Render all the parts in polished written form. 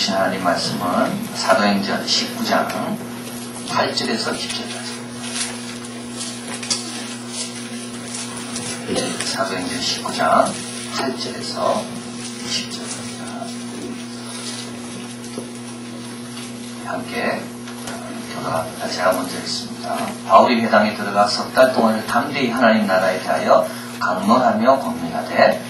주신 하나님 말씀은 사도행전 19장 8절에서 10절까지. 사도행전 19장 8절에서 10절입니다. 함께 교도합니다. 제가 먼저 읽습니다. 바울이 회당에 들어가 석 달 동안을 담대히 하나님 나라에 대하여 강론하며 권면하되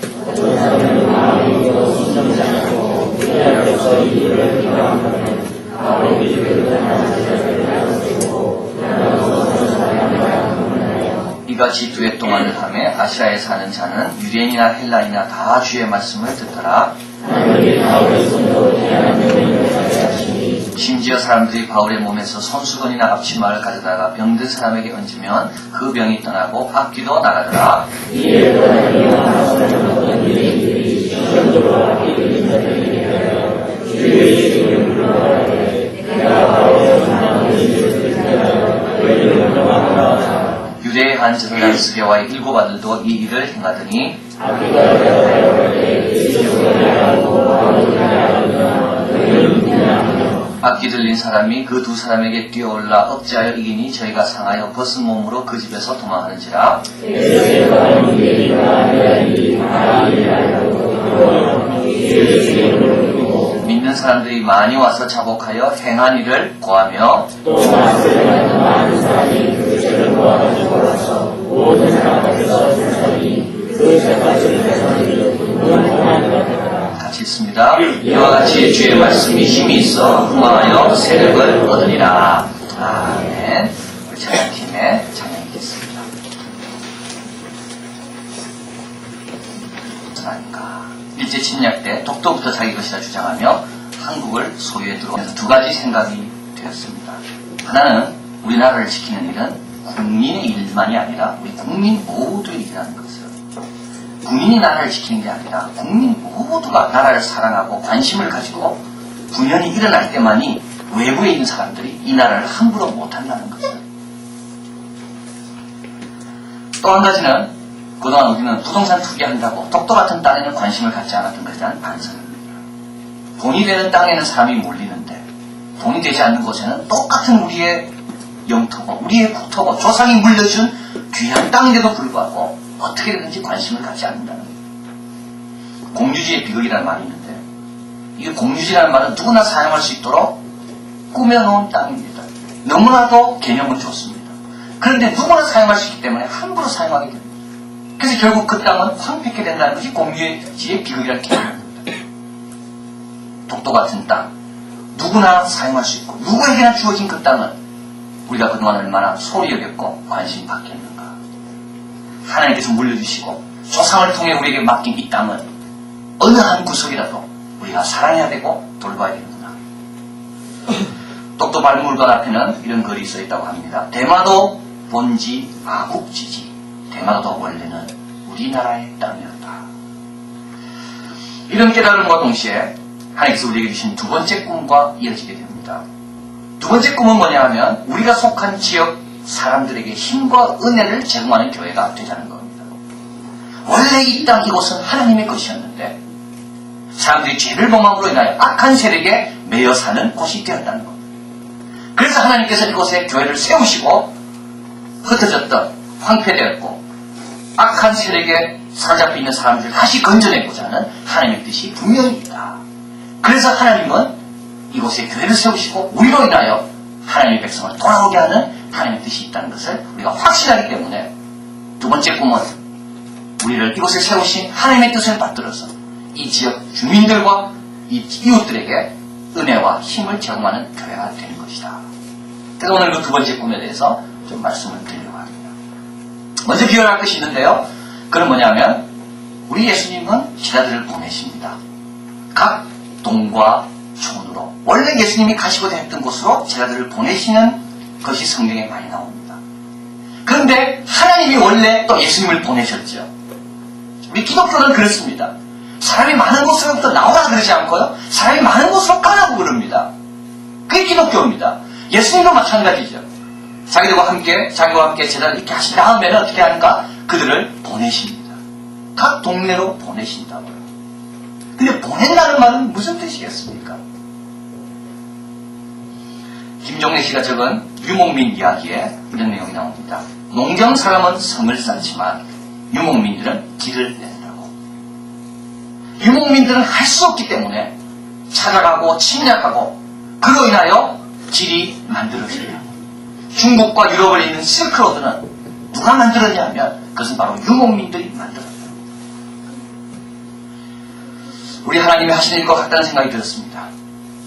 이같이 두 해 동안을 하며 아시아에 사는 자는 유대인이나 헬라인이나 다 주의 말씀을 듣더라. 심지어 사람들이 바울의 몸에서 손수건이나 앞치마를 가져다가 병든 사람에게 얹으면 그 병이 떠나고 악귀도 나가더라. 유대의 한 제사장 스게와의 일곱 아들도 이 일을 행하더니 악기 들린 사람이 그 두 사람에게 뛰어올라 억제하여 이기니 저희가 상하여 벗은 몸으로 그 집에서 도망하는지라. 믿는 사람들이 많이 와서 자복하여 행한 일을 고하며 같이 있습니다. 이와 같이 주의 말씀이 힘이 있어 흥망하여 세력을 얻으리라. 아멘. 우리 찬양팀의 찬양이겠습니다. 그러니까 일제 침략 때 독도부터 자기 것이라 주장하며 한국을 소유에 들어오면서 두 가지 생각이 되었습니다. 하나는 우리나라를 지키는 일은 국민의 일만이 아니라 우리 국민 모두의 일이라는 것을. 군인이 나라를 지키는 게 아니라 국민 모두가 나라를 사랑하고 관심을 가지고 분연이 일어날 때만이 외부에 있는 사람들이 이 나라를 함부로 못한다는 것을. 또 한 가지는 그동안 우리는 부동산 투기한다고 독도 같은 땅에는 관심을 갖지 않았던 것에 대한 반성입니다. 돈이 되는 땅에는 사람이 몰리는데 돈이 되지 않는 곳에는 똑같은 우리의 영토고 우리의 국토고 조상이 물려준 귀한 땅인데도 불구하고 어떻게든지 관심을 갖지 않는다는 거예요. 공유지의 비극이라는 말이 있는데 이 공유지라는 말은 누구나 사용할 수 있도록 꾸며놓은 땅입니다. 너무나도 개념은 좋습니다. 그런데 누구나 사용할 수 있기 때문에 함부로 사용하게 됩니다. 그래서 결국 그 땅은 황폐하게 된다는 것이 공유지의 비극이라는 개념입니다. 독도 같은 땅 누구나 사용할 수 있고 누구에게나 주어진 그 땅은 우리가 그동안 얼마나 소리 여겼고 관심 받겠는가. 하나님께서 물려주시고 조상을 통해 우리에게 맡긴 이 땅은 어느 한 구석이라도 우리가 사랑해야 되고 돌봐야 되는구나. 독도 발물관 앞에는 이런 글이 써있다고 합니다. 대마도 본지 아국지지. 대마도도 원래는 우리나라의 땅이었다. 이런 깨달음과 동시에 하나님께서 우리에게 주신 두 번째 꿈과 이어지게 됩니다. 두 번째 꿈은 뭐냐 하면 우리가 속한 지역 사람들에게 힘과 은혜를 제공하는 교회가 되자는 겁니다. 원래 이 땅 이곳은 하나님의 것이었는데 사람들이 죄를 범함으로 인하여 악한 세력에 매여 사는 곳이 되었다는 겁니다. 그래서 하나님께서 이곳에 교회를 세우시고 흩어졌던 황폐되었고 악한 세력에 사로잡혀 있는 사람들을 다시 건져내고자 하는 하나님의 뜻이 분명히 있다. 그래서 하나님은 이곳에 교회를 세우시고 우리로 인하여 하나님의 백성을 돌아오게 하는 하나님의 뜻이 있다는 것을 우리가 확신하기 때문에 두 번째 꿈은 우리를 이곳에 세우신 하나님의 뜻을 받들어서 이 지역 주민들과 이 이웃들에게 은혜와 힘을 제공하는 교회가 되는 것이다. 그래서 오늘 그 두 번째 꿈에 대해서 좀 말씀을 드리려고 합니다. 먼저 비교할 것이 있는데요. 그건 뭐냐면 우리 예수님은 제자들을 보내십니다. 각 동과 촌으로 원래 예수님이 가시고자 했던 곳으로 제자들을 보내시는 것이 성경에 많이 나옵니다. 그런데 하나님이 원래 또 예수님을 보내셨죠. 우리 기독교는 그렇습니다. 사람이 많은 곳으로부터 나오라 그러지 않고요. 사람이 많은 곳으로 가라고 그럽니다. 그게 기독교입니다. 예수님도 마찬가지죠. 자기와 함께 제자를 이렇게 하신 다음에는 어떻게 하는가? 그들을 보내십니다. 각 동네로 보내신다고요. 근데 보낸다는 말은 무슨 뜻이겠습니까? 김종래 씨가 적은 유목민 이야기에 이런 내용이 나옵니다. 농경 사람은 성을 쌓지만 유목민들은 길을 낸다고. 유목민들은 할 수 없기 때문에 찾아가고 침략하고 그로 인하여 길이 만들어져요. 중국과 유럽에 있는 실크로드는 누가 만들었냐 하면 그것은 바로 유목민들이 만들었어요. 우리 하나님이 하시는 일과 같다는 생각이 들었습니다.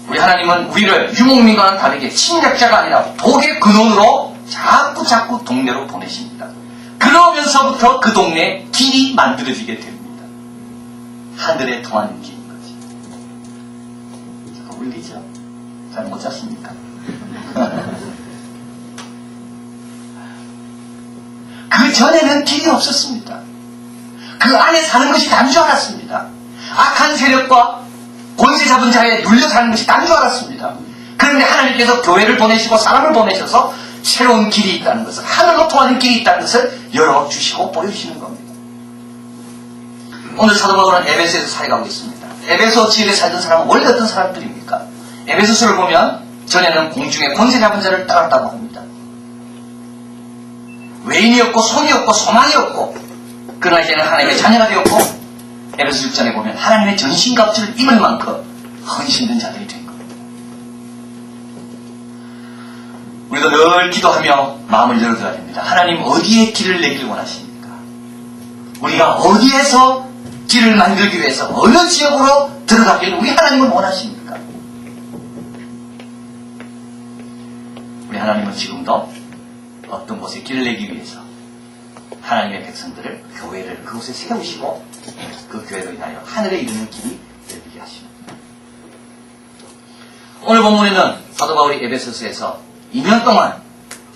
우리 하나님은 우리를 유목민과는 다르게 침략자가 아니라 복의 근원으로 자꾸 동네로 보내십니다. 그러면서부터 그 동네에 길이 만들어지게 됩니다. 하늘에 통하는 길인 거지. 울리죠? 잘 못 잤습니까? 그 전에는 길이 없었습니다. 그 안에 사는 것이 단 줄 알았습니다. 악한 세력과 권세 잡은 자에 눌려 사는 것이 단 줄 알았습니다. 그런데 하나님께서 교회를 보내시고 사람을 보내셔서 새로운 길이 있다는 것을, 하늘로 통하는 길이 있다는 것을 열어주시고 보여주시는 겁니다. 오늘 사도 바울은 에베소에서 살아가고 있습니다. 에베소 지역에 살던 사람은 원래 어떤 사람들입니까? 에베소서를 보면 전에는 공중에 권세 잡은 자를 따랐다고 합니다. 외인이었고 손이었고 소망이었고, 그러나 이제는 하나님의 자녀가 되었고, 에베소 6장에 보면 하나님의 전신갑주를 입을 만큼 헌신된 자들이 된 겁니다. 우리도 늘 기도하며 마음을 열어줘야 됩니다. 하나님 어디에 길을 내기를 원하십니까? 우리가 어디에서 길을 만들기 위해서 어느 지역으로 들어가기를 우리 하나님은 원하십니까? 우리 하나님은 지금도 어떤 곳에 길을 내기 위해서 하나님의 백성들을, 교회를 그곳에 세우시고 그 교회로 인하여 하늘에 이르는 길이 열리게 하십니다. 오늘 본문에는 사도 바울이 에베소서에서 2년 동안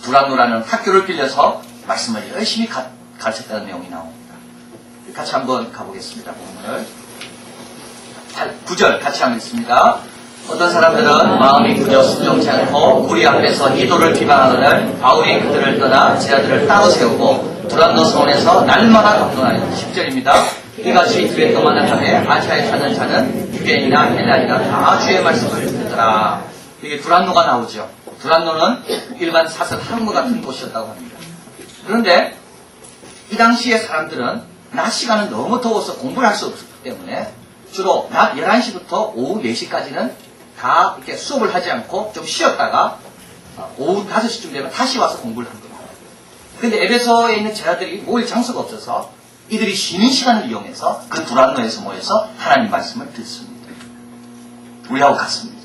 두란노라는 학교를 빌려서 말씀을 열심히 가르쳤다는 내용이 나옵니다. 같이 한번 가보겠습니다. 본문을 9절 같이 한번 읽습니다. 어떤 사람들은 마음이 그저 순종치 않고 우리 앞에서 이도를 비방하거늘 바울이 그들을 떠나 제자들을 따로 세우고 두란노 서원에서 날마다 강론하여 10절입니다. 이같이 주의 동안을 하되 아시아에 사는 자는 유대인이나 헬라인이나 다 주의 말씀을 듣더라. 이게 두란노가 나오죠. 두란노는 일반 사설 항구 같은 곳이었다고 합니다. 그런데 이 당시의 사람들은 낮 시간은 너무 더워서 공부를 할 수 없었기 때문에 주로 낮 11시부터 오후 4시까지는 다 이렇게 수업을 하지 않고 좀 쉬었다가 오후 5시쯤 되면 다시 와서 공부를 한 겁니다. 그런데 에베소에 있는 제자들이 모일 장소가 없어서 이들이 쉬는 시간을 이용해서 그 두란노에서 모여서 하나님 말씀을 듣습니다. 우리하고 같습니다.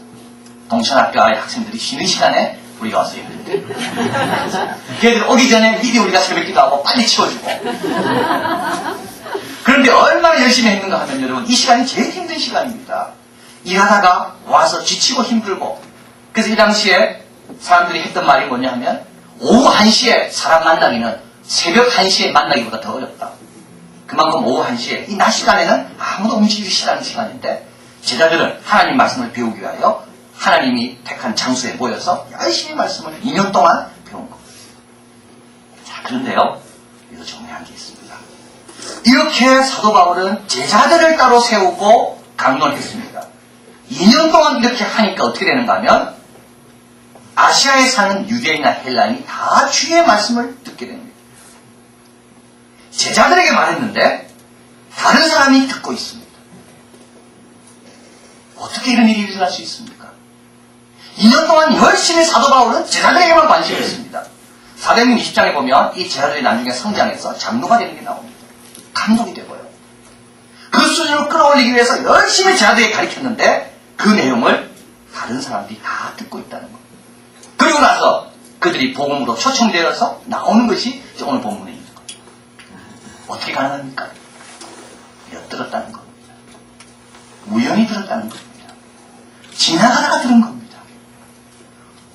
동천학교의 학생들이 쉬는 시간에 우리가 와서 예배를 드립니다. 걔들 오기 전에 미리 우리가 새벽기도 하고 빨리 치워주고. 그런데 얼마나 열심히 했는가 하면 여러분, 이 시간이 제일 힘든 시간입니다. 일하다가 와서 지치고 힘들고. 그래서 이 당시에 사람들이 했던 말이 뭐냐 하면 오후 1시에 사람 만나기는 새벽 1시에 만나기보다 더 어렵다. 그만큼 오후 1시에 이 낮 시간에는 아무도 움직이기 싫어하는 시간인데 제자들은 하나님 말씀을 배우기 위하여 하나님이 택한 장소에 모여서 열심히 말씀을 2년 동안 배운 겁니다. 자, 그런데요, 여기서 중요한 게 있습니다. 이렇게 사도 바울은 제자들을 따로 세우고 강론했습니다. 2년 동안 이렇게 하니까 어떻게 되는가 하면 아시아에 사는 유대인이나 헬라인이 다 주의 말씀을 듣게 됩니다. 제자들에게 말했는데 다른 사람이 듣고 있습니다. 어떻게 이런 일이 일어날 수 있습니까? 2년 동안 열심히 사도 바울은 제자들에게만 관심을 했습니다. 사도행전 20장에 보면 이 제자들이 나중에 성장해서 장로가 되는 게 나옵니다. 감동이 되고요. 그 수준을 끌어올리기 위해서 열심히 제자들에게 가르쳤는데 그 내용을 다른 사람들이 다 듣고 있다는 겁니다. 그리고 나서 그들이 복음으로 초청되어서 나오는 것이 오늘 본문에 있는 겁니다. 어떻게 가능합니까? 엿들었다는 겁니다. 우연히 들었다는 겁니다. 지나가다가 들은 겁니다.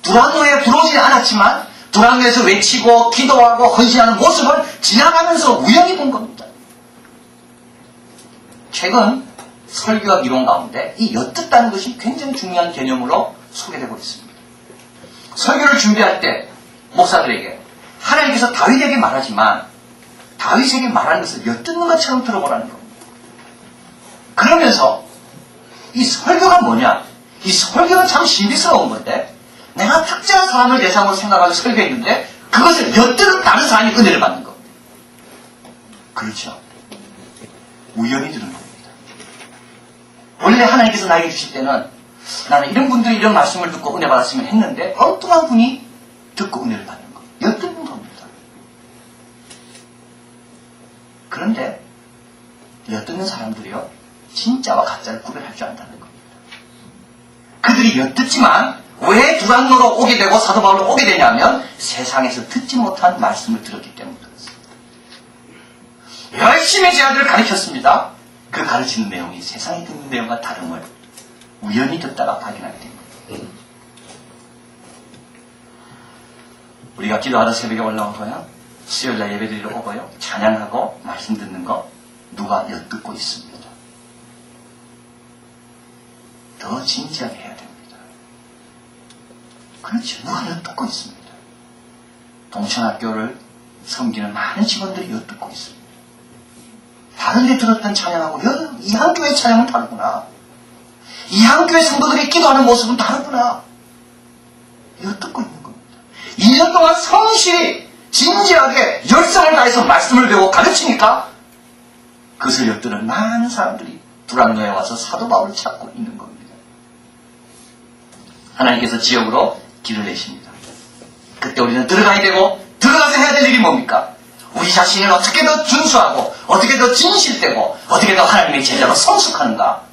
두란노에 들어오지 않았지만 두란노에서 외치고 기도하고 헌신하는 모습을 지나가면서 우연히 본 겁니다. 최근 설교학 이론 가운데 이 엿듣다는 것이 굉장히 중요한 개념으로 소개되고 있습니다. 설교를 준비할 때 목사들에게 하나님께서 다윗에게 말하지만 다윗에게 말하는 것을 엿듣는 것처럼 들어보라는 겁니다. 그러면서 이 설교가 뭐냐? 이 설교는 참 신비스러운 건데 내가 특정한 사람을 대상으로 생각하고 설교했는데 그것을 엿들은 다른 사람이 은혜를 받는 겁니다. 그렇죠. 우연히 들은 겁니다. 원래 하나님께서 나에게 주실 때는 나는 이런 분들이 이런 말씀을 듣고 은혜 받았으면 했는데 엉뚱한 분이 듣고 은혜를 받는 거. 엿듣는 겁니다. 그런데 엿듣는 사람들이요. 진짜와 가짜를 구별할 줄 안다는 겁니다. 그들이 엿듣지만 왜 두란노로 오게 되고 사도 바울로 오게 되냐면 세상에서 듣지 못한 말씀을 들었기 때문에 그렇습니다. 열심히 제 아들을 가르쳤습니다. 그 가르치는 내용이 세상에 듣는 내용과 다름을 우연히 듣다가 발견하게 된 겁니다. 우리가 기도하다 새벽에 올라오고요. 수요일날 예배드리러 오고요. 찬양하고 말씀 듣는 거 누가 엿듣고 있습니다. 더 진지하게 해야 됩니다. 그렇죠. 누가 엿듣고 있습니다. 동천학교를 섬기는 많은 직원들이 엿듣고 있습니다. 다른 데 들었던 찬양하고 이 한 교회 찬양은 다르구나. 이 한 교회 성도들이 기도하는 모습은 다르구나. 엿듣고 있는 겁니다. 2년 동안 성실히 진지하게 열성을 다해서 말씀을 배우고 가르치니까 그것을 엿드는 많은 사람들이 두란노에 와서 사도 바울을 찾고 있는 겁니다. 하나님께서 지역으로 길을 내십니다. 그때 우리는 들어가야 되고 들어가서 해야 될 일이 뭡니까? 우리 자신을 어떻게 더 준수하고 어떻게 더 진실되고 어떻게 더 하나님의 제자로 성숙하는가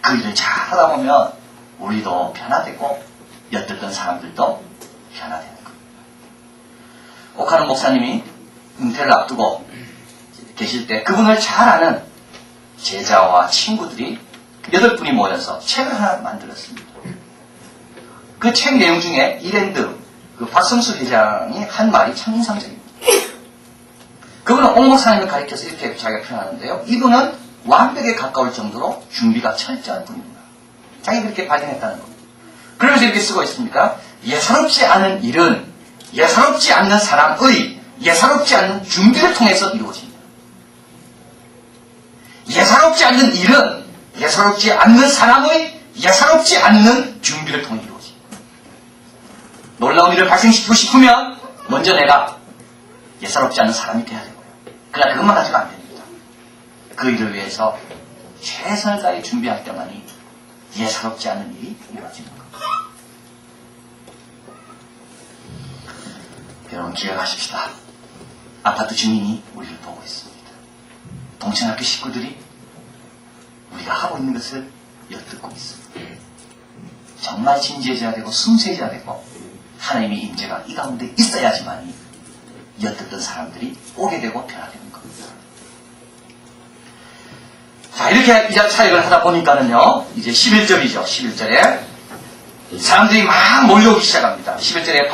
그 일을 잘 하다 보면 우리도 변화되고 엿듣던 사람들도 변화되는 겁니다. 옥하는 목사님이 은퇴를 앞두고 계실 때 그분을 잘 아는 제자와 친구들이 8분이 모여서 책을 하나 만들었습니다. 그 책 내용 중에 이랜드 박성수 회장이 한 말이 참 인상적입니다. 그분은 옥 목사님을 가리켜서 이렇게 자기가 표현하는데요. 이분은 완벽에 가까울 정도로 준비가 철저한 분입니다. 자기가 그렇게 발견했다는 겁니다. 그러면서 이렇게 쓰고 있습니까? 예사롭지 않은 일은 예사롭지 않는 사람의 예사롭지 않는 준비를 통해서 이루어집니다. 예사롭지 않는 일은 예사롭지 않는 사람의 예사롭지 않는 준비를 통해 이루어집니다. 놀라운 일을 발생시키고 싶으면 먼저 내가 예사롭지 않은 사람이 돼야 되고요. 그러나 그것만 가지고 안 됩니다. 그 일을 위해서 최선을 다해 준비할 때만이 예사롭지 않은 일이 이루어지는 겁니다. 여러분 기억하십시다. 아파트 주민이 우리를 보고 있습니다. 동천학교 식구들이 우리가 하고 있는 것을 엿듣고 있습니다. 정말 진지해져야 되고 순수해져야 되고 하나님의 임재가 이 가운데 있어야지만이 엿듣던 사람들이 오게 되고 변화되는 겁니다. 자, 이렇게 이자 차익을 하다 보니까는요, 이제 11절이죠. 11절에 사람들이 막 몰려오기 시작합니다. 11절에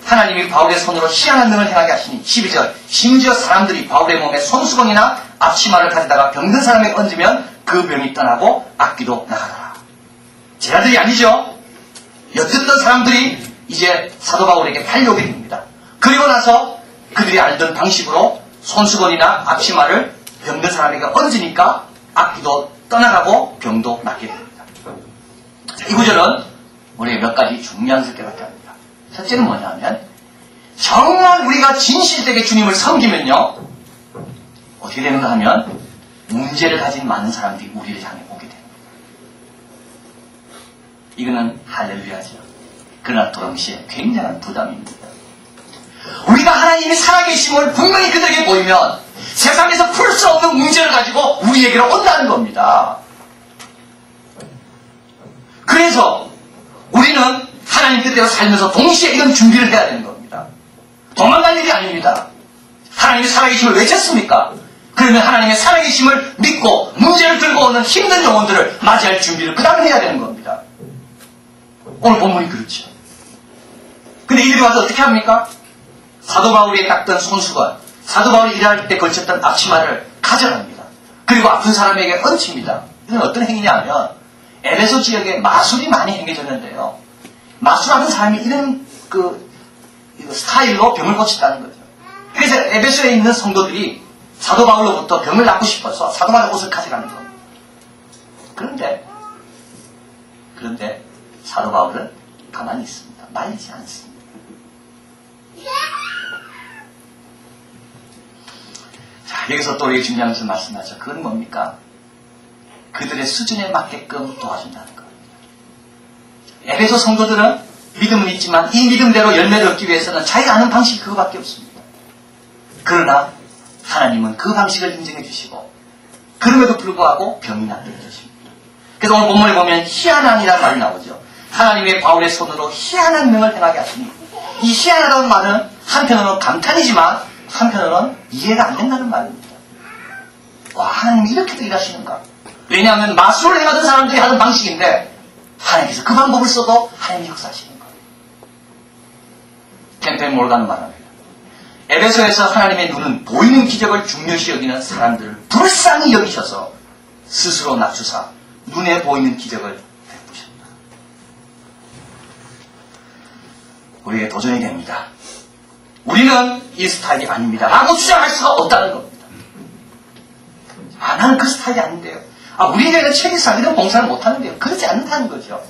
하나님이 바울의 손으로 희한한 능을 행하게 하시니 12절 심지어 사람들이 바울의 몸에 손수건이나 앞치마를 가져다가 병든 사람에게 얹으면 그 병이 떠나고 악기도 나가더라. 제자들이 아니죠. 엿듣던 사람들이 이제 사도 바울에게 달려오게 됩니다. 그리고 나서 그들이 알던 방식으로 손수건이나 앞치마를 병든 사람에게 얹으니까 악기도 떠나가고 병도 낫게 됩니다. 자, 이 구절은 우리에게 몇 가지 중요한 것을 깨닫게 합니다. 첫째는 뭐냐면 정말 우리가 진실되게 주님을 섬기면요 어떻게 되는가 하면 문제를 가진 많은 사람들이 우리를 향해 오게 됩니다. 이거는 할렐루야죠. 그러나 동시에 굉장한 부담입니다. 우리가 하나님이 살아계심을 분명히 그들에게 보이면 세상에서 풀 수 없는 문제를 가지고 우리에게로 온다는 겁니다. 그래서 우리는 하나님 뜻대로 살면서 동시에 이런 준비를 해야 되는 겁니다. 도망갈 일이 아닙니다. 하나님이 살아계심을 외쳤습니까? 그러면 하나님의 살아계심을 믿고 문제를 들고 오는 힘든 영혼들을 맞이할 준비를 그 다음에 해야 되는 겁니다. 오늘 본문이 그렇죠. 근데 이들이 와서 어떻게 합니까? 사도 바울이 닦던 손수건, 사도 바울이 일할 때 걸쳤던 앞치마를 가져갑니다. 그리고 아픈 사람에게 얹힙니다. 이건 어떤 행위냐 하면 에베소 지역에 마술이 많이 행해졌는데요. 마술하는 사람이 이런 스타일로 병을 고쳤다는 거죠. 그래서 에베소에 있는 성도들이 사도 바울로부터 병을 낫고 싶어서 사도 바울의 옷을 가져가는 겁니다. 그런데 사도 바울은 가만히 있습니다. 말리지 않습니다. 자, 여기서 또 우리가 중요한 것을 말씀하죠. 그건 뭡니까? 그들의 수준에 맞게끔 도와준다는 겁니다. 에베소 성도들은 믿음은 있지만 이 믿음대로 열매를 얻기 위해서는 자기가 아는 방식이 그거밖에 없습니다. 그러나 하나님은 그 방식을 인정해 주시고 그럼에도 불구하고 병이 낫게 해주십니다. 그래서 오늘 본문에 보면 희한한이라는 말이 나오죠. 하나님의 바울의 손으로 희한한 명을 행하게 하시니 이 희한하다는 말은 한편으로는 감탄이지만 한편으로는 이해가 안 된다는 말입니다. 와, 하나님이 이렇게도 일하시는가? 왜냐하면 마술을 행하던 사람들이 하던 방식인데 하나님께서 그 방법을 써도 하나님이 역사하시는 거예요. 캠펜 몰가는 말합니다. 에베소에서 하나님의 눈은 보이는 기적을 중요시 여기는 사람들을 불쌍히 여기셔서 스스로 낮추사 눈에 보이는 기적을 베푸셨다. 우리에게 도전이 됩니다. 우리는 이 스타일이 아닙니다 라고 주장할 수가 없다는 겁니다. 나는 그 스타일이 아닌데요. 우리에게는 책임상 이런 봉사를 못하는데요. 그렇지 않다는 거죠.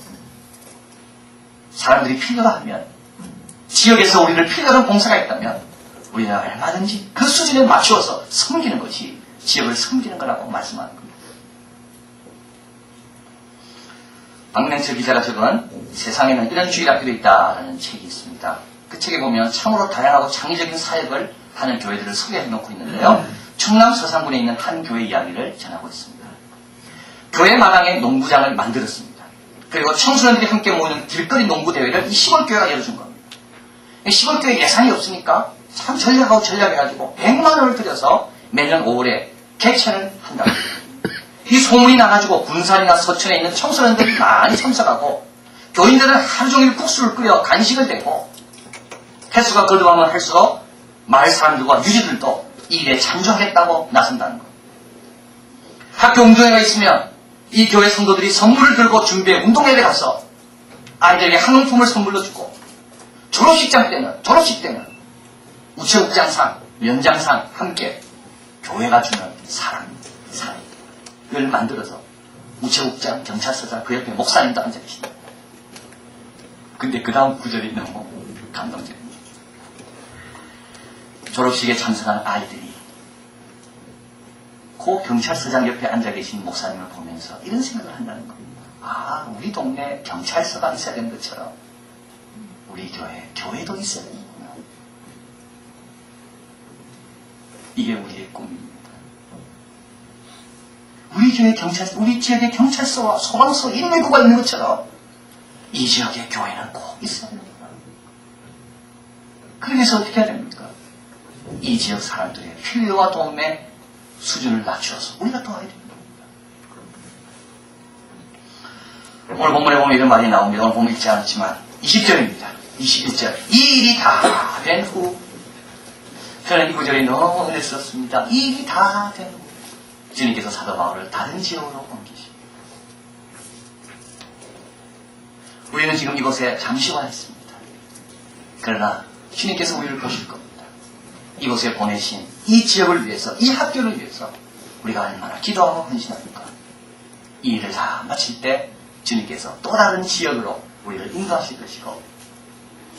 사람들이 필요로 하면 지역에서 우리를 필요로 하는 봉사가 있다면 우리는 얼마든지 그 수준에 맞추어서 섬기는 것이 지역을 섬기는 거라고 말씀하는 겁니다. 박명철 기자가 적은 세상에는 이런 주일학교도 있다라는 책이 있습니다. 그 책에 보면 참으로 다양하고 창의적인 사역을 하는 교회들을 소개해 놓고 있는데요. 충남 서산군에 있는 한 교회 이야기를 전하고 있습니다. 교회 마당에 농구장을 만들었습니다. 그리고 청소년들이 함께 모이는 길거리 농구 대회를 이 시골교회가 열어준 겁니다. 이 시골교회 예산이 없으니까 참 전략하고 전략해가지고 100만 원을 들여서 매년 5월에 개최를 한다고 합니다. 이 소문이 나가지고 군산이나 서천에 있는 청소년들이 많이 참석하고 교인들은 하루 종일 국수를 끓여 간식을 대고 횟수가 거듭하면 할수록 마을 사람들과 유지들도 이 일에 참조하겠다고 나선다는 것. 학교 운동회가 있으면 이 교회 성도들이 선물을 들고 준비해 운동회에 가서 아이들에게 학용품을 선물로 주고 졸업식 때는 우체국장상, 면장상 함께 교회가 주는 사랑을 만들어서 우체국장, 경찰서장, 그 옆에 목사님도 앉아 계십니다. 근데 그 다음 구절이 너무 감동적입니다. 졸업식에 참석한 아이들이 그 경찰서장 옆에 앉아 계신 목사님을 보면서 이런 생각을 한다는 겁니다. 우리 동네 경찰서가 있어야 되는 것처럼 우리 교회도 있어야 되는구나. 이게 우리의 꿈입니다. 우리 지역에 경찰서와 소방서, 119가 있는 것처럼 이 지역의 교회는 꼭 있어야 됩니다. 그래서 어떻게 해야 됩니까? 이 지역 사람들의 필요와 도움에 수준을 낮추어서 우리가 도와야 됩니다. 오늘 본문에 보면 이런 말이 나옵니다. 오늘 본문 읽지 않았지만 20절입니다. 21절. 이 일이 다 된 후, 저는 이 구절이 너무 은혜스럽습니다. 이 일이 다 된 후 주님께서 사도 바울을 다른 지역으로 옮기십니다. 우리는 지금 이곳에 잠시 와 있습니다. 그러나 주님께서 우리를 보실 겁니다. 이곳에 보내신 이 지역을 위해서, 이 학교를 위해서 우리가 얼마나 기도하고 헌신합니까? 이 일을 다 마칠 때 주님께서 또 다른 지역으로 우리를 인도하실 것이고,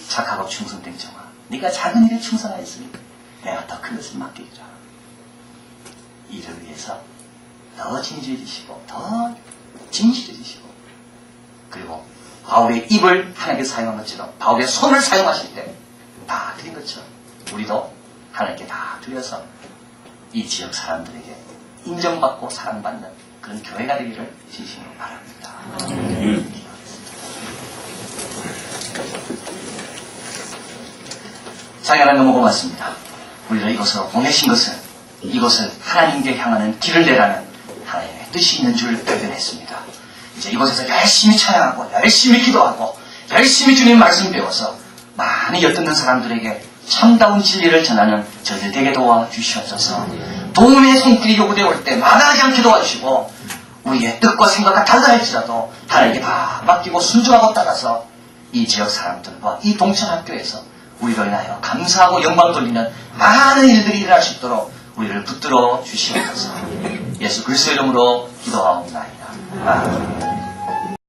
착하고 충성된 종아, 네가 작은 일에 충성하였으니까 내가 더 큰 것을 맡기리라. 이를 위해서 더 진지해지시고 더 진실해지시고, 그리고 바울의 입을 하나님께 사용한 것처럼, 바울의 손을 사용하실 때 다 드린 것처럼 우리도 하나님께 다 드려서 이 지역 사람들에게 인정받고 사랑받는 그런 교회가 되기를 진심으로 바랍니다. 장하나님 너무 고맙습니다. 우리를 이곳으로 보내신 것은 이곳을 하나님께 향하는 길을 내라는 하나님의 뜻이 있는 줄 발견했습니다. 이제 이곳에서 열심히 찬양하고 열심히 기도하고 열심히 주님 말씀 배워서 많이 엿듣는 사람들에게 참다운 진리를 전하는 저희들 되게 도와주시옵소서. 도움의 손길이 요구되어 올 때 마다하지 않게 도와주시고, 우리의 뜻과 생각과 달라 할지라도 하나님께 다 맡기고 순종하고 따라서 이 지역 사람들과 이 동천학교에서 우리로 인하여 감사하고 영광 돌리는 많은 일들이 일어날 수 있도록 우리를 붙들어 주시옵소서. 예수 그리스도의 이름으로 기도하옵나이다. 아멘.